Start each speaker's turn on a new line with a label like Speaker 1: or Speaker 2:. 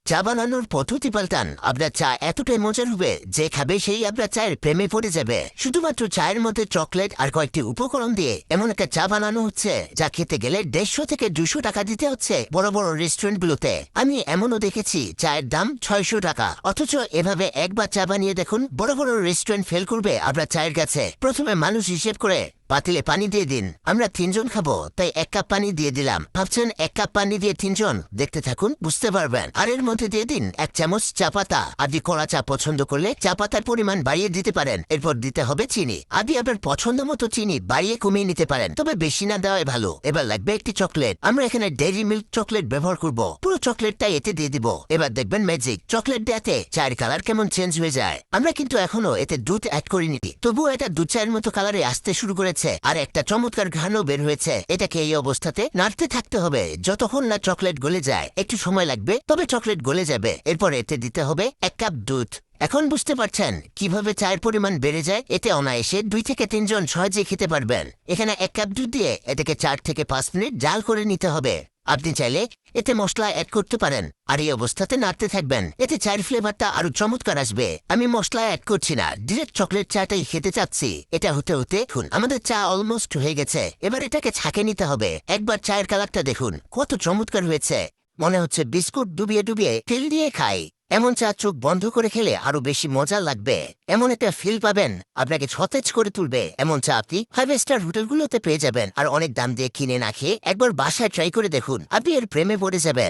Speaker 1: চা বানানোর পদ্ধতি পাল্টান, আপনার চা এতটাই মজার হবে যে খাবে সেই আপনার চায়ের প্রেমে পড়ে যাবে। শুধুমাত্র চায়ের মধ্যে চকলেট আর কয়েকটি উপকরণ দিয়ে এমন একটা চা বানানো হচ্ছে যা খেতে গেলে 150 থেকে 200 টাকা দিতে হচ্ছে বড় বড় রেস্টুরেন্টগুলোতে। আমি এমনও দেখেছি চায়ের দাম 600 টাকা, অথচ এভাবে একবার চা বানিয়ে দেখুন, বড় বড় রেস্টুরেন্ট ফেল করবে আপনার চায়ের কাছে। প্রথমে মানুষ হিসেব করে পাতিলে পানি দিয়ে দিন, আমরা 3 জন খাবো তাই 1 কাপ পানি দিয়ে দিলাম। ভাবছেন 1 কাপ পানি দিয়ে 3 জন? দেখতে থাকুন, বুঝতে পারবেন। আর এর মধ্যে দিয়ে দিন 1 চামচ চা পাতা। আপনি কড়া চা পছন্দ করলে চা পাতার পরিমাণ বাড়িয়ে দিতে পারেন। এরপর দিতে হবে চিনি। আপনি আপনার পছন্দ মতো চিনি বাড়িয়ে কমিয়ে নিতে পারেন, তবে বেশি না দেওয়াই ভালো। এবার লাগবে একটি চকলেট। আমরা এখানে ডেইরি মিল্ক চকলেট ব্যবহার করব, পুরো চকলেটটাই এতে দিয়ে দিব। এবার দেখবেন ম্যাজিক, চকলেট দেওয়াতে চায়ের কালার কেমন চেঞ্জ হয়ে যায়। আমরা কিন্তু এখনো এতে দুধ অ্যাড করিনি, তবুও এটা দুধ চায়ের মতো কালারে আসতে শুরু করেছে আর একটা চমৎকার ঘ্রাণও বের হয়েছে। এটাকে এই অবস্থাতে নাড়তে থাকতে হবে যতক্ষণ না চকলেট গলে যায়। একটু সময় লাগবে, তবে চকলেট গলে যাবে। এরপর এতে দিতে হবে 1 কাপ দুধ। এখন বুঝতে পারছেন কিভাবে চায়ের পরিমাণ বেড়ে যায়। এতে অনায়াসে 2 থেকে 3 জন সহজে খেতে পারবেন। এখানে 1 কাপ দুধ দিয়ে এটাকে 4 থেকে 5 মিনিট জাল করে নিতে হবে। আপনি চাইলে এতে মশলা অ্যাড করতে পারেন আর এই অবস্থাতে নাড়তে থাকবেন, এতে চায়ের ফ্লেভারটা আরো চমৎকার আসবে। আমি মশলা অ্যাড করছি না, ডিরেক্ট চকলেট চাটাই খেতে চাচ্ছি। এটা হতে হতে আমাদের চা অলমোস্ট হয়ে গেছে। এবার এটাকে ছাঁকে নিতে হবে। একবার চায়ের কালারটা দেখুন, কত চমৎকার হয়েছে। মনে হচ্ছে বিস্কুট ডুবিয়ে ডুবিয়ে তেল দিয়ে খাই। এমন চা চোখ বন্ধ করে খেলে আরো বেশি মজা লাগবে। এমন একটা ফিল পাবেন, আপনাকে সতেজ করে তুলবে। এমন চা আপনি 5 স্টার হোটেলগুলোতে পেয়ে যাবেন। আর অনেক দাম দিয়ে কিনে না খেয়ে একবার বাসায় ট্রাই করে দেখুন, আপনি এর প্রেমে পড়ে যাবেন।